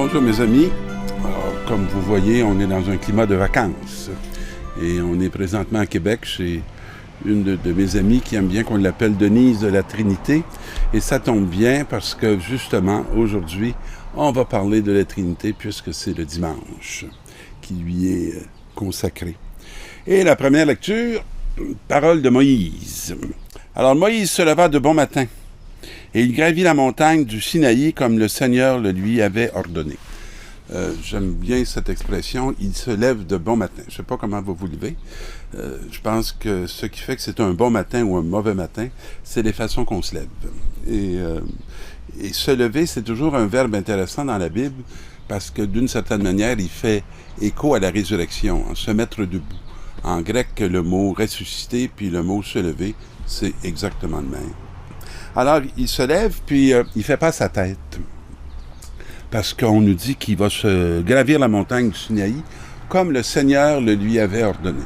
Bonjour mes amis. Alors, comme vous voyez, on est dans un climat de vacances. Et on est présentement à Québec chez une de mes amies qui aime bien qu'on l'appelle Denise de la Trinité. Et ça tombe bien parce que justement, aujourd'hui, on va parler de la Trinité puisque c'est le dimanche qui lui est consacré. Et la première lecture, parole de Moïse. Alors Moïse se leva de bon matin et il gravit la montagne du Sinaï comme le Seigneur le lui avait ordonné. J'aime bien cette expression, il se lève de bon matin. Je ne sais pas comment vous vous levez. Je pense que ce qui fait que c'est un bon matin ou un mauvais matin, c'est les façons qu'on se lève. Et se lever, c'est toujours un verbe intéressant dans la Bible parce que d'une certaine manière, il fait écho à la résurrection, se mettre debout. En grec, le mot ressusciter puis le mot se lever, c'est exactement le même. Alors, il se lève, puis il fait pas sa tête. Parce qu'on nous dit qu'il va se gravir la montagne du Sinaï comme le Seigneur le lui avait ordonné.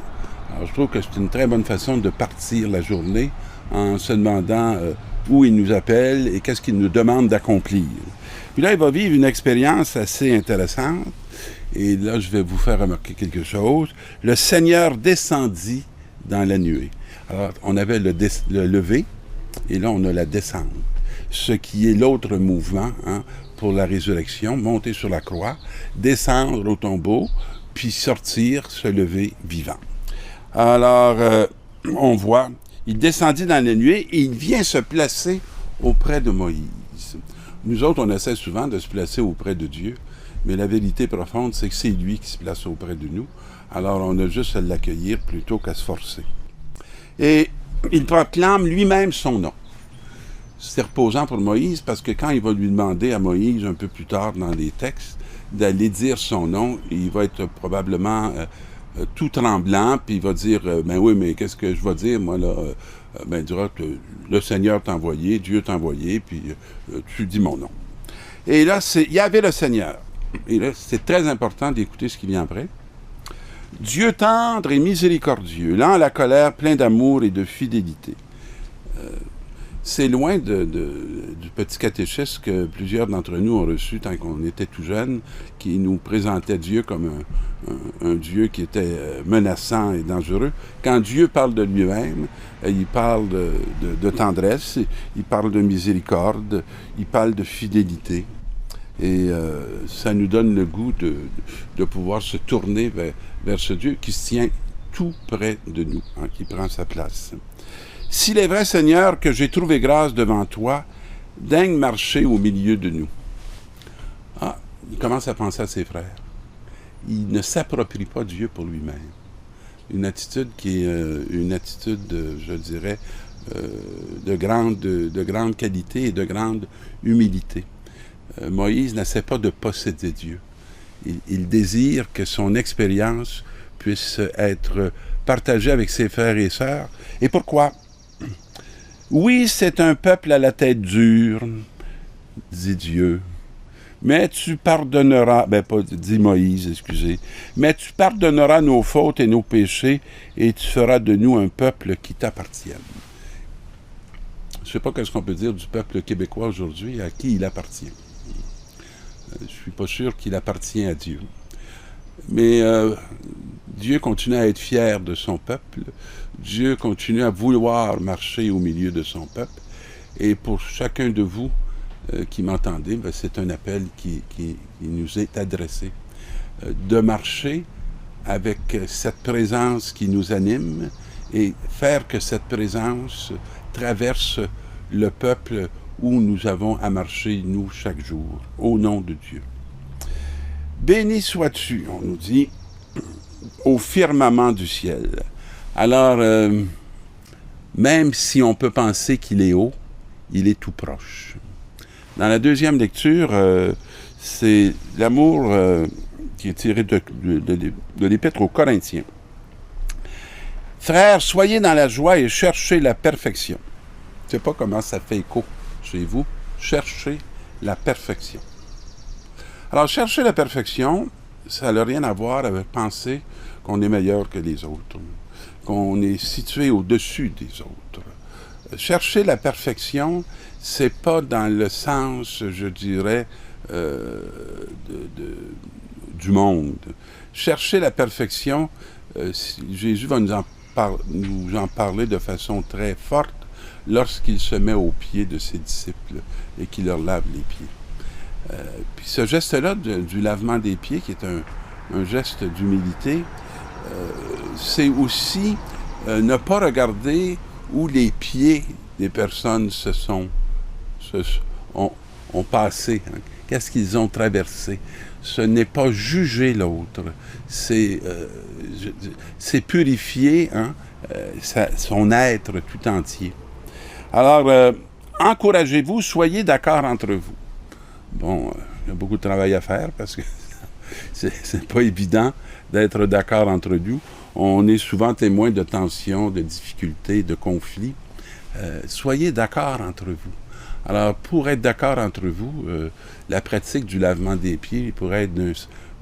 Alors, je trouve que c'est une très bonne façon de partir la journée en se demandant où il nous appelle et qu'est-ce qu'il nous demande d'accomplir. Puis là, il va vivre une expérience assez intéressante. Et là, je vais vous faire remarquer quelque chose. Le Seigneur descendit dans la nuée. Alors, on avait le lever, et là, on a la descente. Ce qui est l'autre mouvement pour la résurrection, monter sur la croix, descendre au tombeau, puis sortir, se lever vivant. Alors, on voit, il descendit dans la nuée et il vient se placer auprès de Moïse. Nous autres, on essaie souvent de se placer auprès de Dieu, mais la vérité profonde, c'est que c'est lui qui se place auprès de nous. Alors, on a juste à l'accueillir plutôt qu'à se forcer. Et il proclame lui-même son nom. C'est reposant pour Moïse parce que quand il va lui demander à Moïse, un peu plus tard dans les textes, d'aller dire son nom, il va être probablement tout tremblant, puis il va dire, ben oui, mais qu'est-ce que je vais dire, moi, là? Ben, il dira que le Seigneur t'a envoyé, Dieu t'a envoyé, puis tu dis mon nom. Et là, il y avait le Seigneur. Et là, c'est très important d'écouter ce qui vient après. Dieu tendre et miséricordieux, lent à la colère, plein d'amour et de fidélité. C'est loin du petit catéchisme que plusieurs d'entre nous ont reçu tant qu'on était tout jeunes, qui nous présentait Dieu comme un Dieu qui était menaçant et dangereux. Quand Dieu parle de lui-même, il parle de tendresse, il parle de miséricorde, il parle de fidélité. Et ça nous donne le goût de pouvoir se tourner vers ce Dieu qui se tient tout près de nous, qui prend sa place. S'il est vrai, Seigneur, que j'ai trouvé grâce devant toi, daigne marcher au milieu de nous. Ah, il commence à penser à ses frères. Il ne s'approprie pas Dieu pour lui-même. Une attitude qui est une attitude, je dirais, de grande qualité et de grande humilité. Moïse n'essaie pas de posséder Dieu. Il désire que son expérience puisse être partagée avec ses frères et sœurs. Et pourquoi? Oui, c'est un peuple à la tête dure, dit Dieu, mais tu pardonneras, dit Moïse, excusez, mais tu pardonneras nos fautes et nos péchés et tu feras de nous un peuple qui t'appartienne. Je ne sais pas qu'est-ce qu'on peut dire du peuple québécois aujourd'hui, à qui il appartient. Je ne suis pas sûr qu'il appartient à Dieu. Mais Dieu continue à être fier de son peuple. Dieu continue à vouloir marcher au milieu de son peuple. Et pour chacun de vous qui m'entendez, c'est un appel qui nous est adressé. De marcher avec cette présence qui nous anime et faire que cette présence traverse le peuple où nous avons à marcher, nous, chaque jour, au nom de Dieu. Béni sois-tu, on nous dit, au firmament du ciel. Alors, même si on peut penser qu'il est haut, il est tout proche. Dans la deuxième lecture, c'est l'amour qui est tiré de l'Épître aux Corinthiens. Frères, soyez dans la joie et cherchez la perfection. Je ne sais pas comment ça fait écho chez vous. Cherchez la perfection. Alors, chercher la perfection, ça n'a rien à voir avec penser qu'on est meilleur que les autres, qu'on est situé au-dessus des autres. Chercher la perfection, c'est pas dans le sens, je dirais, du monde. Chercher la perfection, Jésus va nous en parler de façon très forte lorsqu'il se met aux pieds de ses disciples et qu'il leur lave les pieds. Puis ce geste-là du lavement des pieds, qui est un geste d'humilité, c'est aussi ne pas regarder où les pieds des personnes ont passé, hein. Qu'est-ce qu'ils ont traversé. Ce n'est pas juger l'autre, c'est purifier, hein, son être tout entier. Alors, encouragez-vous, soyez d'accord entre vous. Bon, il y a beaucoup de travail à faire parce que c'est pas évident d'être d'accord entre nous. On est souvent témoin de tensions, de difficultés, de conflits. Soyez d'accord entre vous. Alors, pour être d'accord entre vous, la pratique du lavement des pieds pourrait être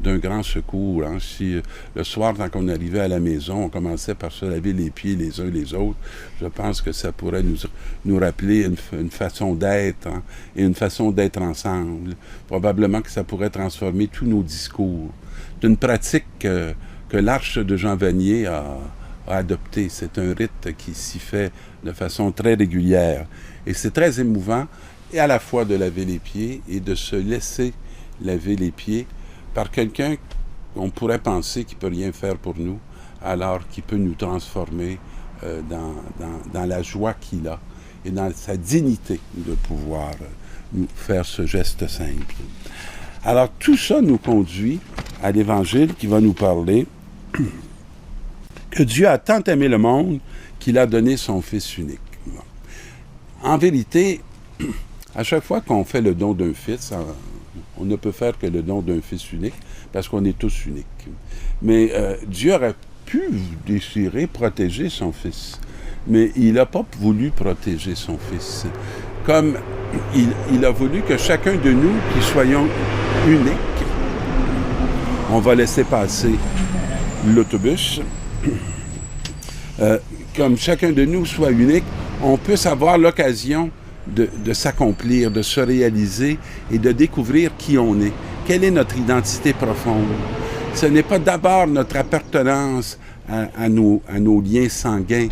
d'un grand secours. Hein. Si le soir, quand on arrivait à la maison, on commençait par se laver les pieds les uns les autres, je pense que ça pourrait nous rappeler une façon d'être, hein, et une façon d'être ensemble. Probablement que ça pourrait transformer tous nos discours. C'est une pratique que l'Arche de Jean Vanier a adoptée. C'est un rite qui s'y fait de façon très régulière. Et c'est très émouvant, et à la fois de laver les pieds et de se laisser laver les pieds par quelqu'un qu'on pourrait penser qui ne peut rien faire pour nous, alors qu'il peut nous transformer dans la joie qu'il a et dans sa dignité de pouvoir nous faire ce geste simple. Alors tout ça nous conduit à l'Évangile qui va nous parler que Dieu a tant aimé le monde qu'il a donné son Fils unique. En vérité, à chaque fois qu'on fait le don d'un fils, on ne peut faire que le don d'un fils unique, parce qu'on est tous uniques. Mais Dieu aurait pu désirer protéger son fils, mais il n'a pas voulu protéger son fils. Comme il a voulu que chacun de nous, qui soyons uniques, on va laisser passer l'autobus, comme chacun de nous soit unique, on puisse avoir l'occasion de s'accomplir, de se réaliser et de découvrir qui on est. Quelle est notre identité profonde? Ce n'est pas d'abord notre appartenance à nos liens sanguins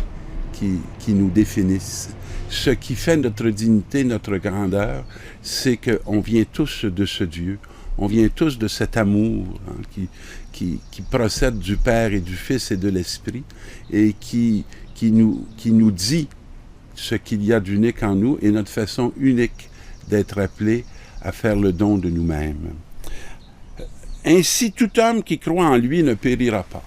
qui nous définissent. Ce qui fait notre dignité, notre grandeur, c'est qu'on vient tous de ce Dieu. On vient tous de cet amour, hein, qui procède du Père et du Fils et de l'Esprit et qui nous dit ce qu'il y a d'unique en nous et notre façon unique d'être appelé à faire le don de nous-mêmes. Ainsi, tout homme qui croit en lui ne périra pas.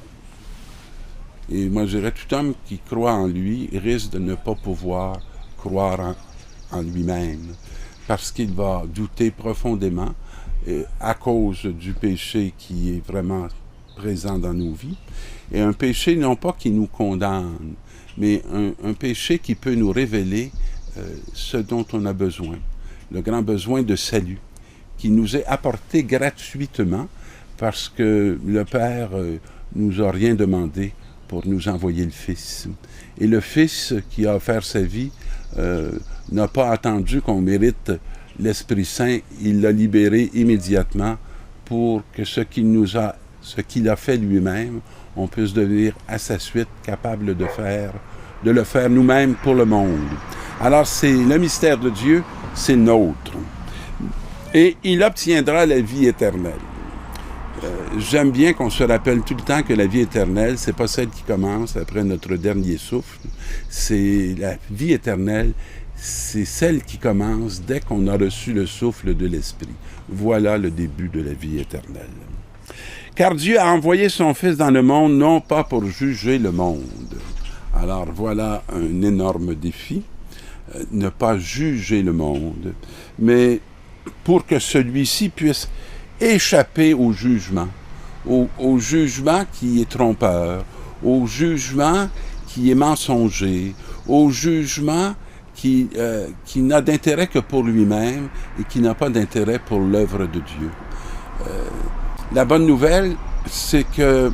Et moi, je dirais, tout homme qui croit en lui risque de ne pas pouvoir croire en lui-même, parce qu'il va douter profondément à cause du péché qui est vraiment présent dans nos vies. Et un péché non pas qui nous condamne, mais un péché qui peut nous révéler ce dont on a besoin, le grand besoin de salut, qui nous est apporté gratuitement parce que le Père nous a rien demandé pour nous envoyer le Fils. Et le Fils qui a offert sa vie n'a pas attendu qu'on mérite l'Esprit Saint, il l'a libéré immédiatement pour que ce qu'il a fait lui-même, on puisse devenir à sa suite capable de le faire nous-mêmes pour le monde. Alors c'est le mystère de Dieu, c'est nôtre. Et il obtiendra la vie éternelle. J'aime bien qu'on se rappelle tout le temps que la vie éternelle, c'est pas celle qui commence après notre dernier souffle. C'est la vie éternelle, c'est celle qui commence dès qu'on a reçu le souffle de l'Esprit. Voilà le début de la vie éternelle. Car Dieu a envoyé son Fils dans le monde, non pas pour juger le monde. Alors voilà un énorme défi, ne pas juger le monde, mais pour que celui-ci puisse échapper au jugement qui est trompeur, au jugement qui est mensonger, au jugement qui n'a d'intérêt que pour lui-même et qui n'a pas d'intérêt pour l'œuvre de Dieu. La bonne nouvelle, c'est que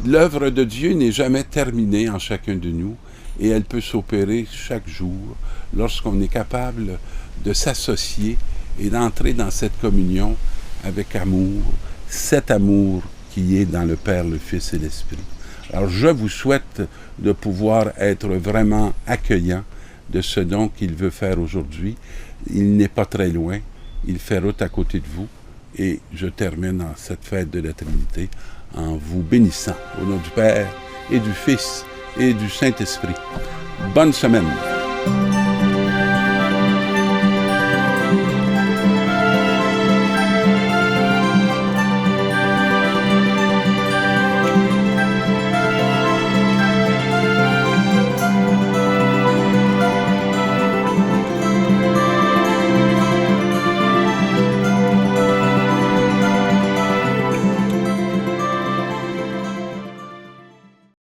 l'œuvre de Dieu n'est jamais terminée en chacun de nous et elle peut s'opérer chaque jour lorsqu'on est capable de s'associer et d'entrer dans cette communion avec amour, cet amour qui est dans le Père, le Fils et l'Esprit. Alors je vous souhaite de pouvoir être vraiment accueillant de ce don qu'il veut faire aujourd'hui. Il n'est pas très loin, il fait route à côté de vous, et je termine en cette fête de la Trinité en vous bénissant au nom du Père et du Fils et du Saint-Esprit. Bonne semaine.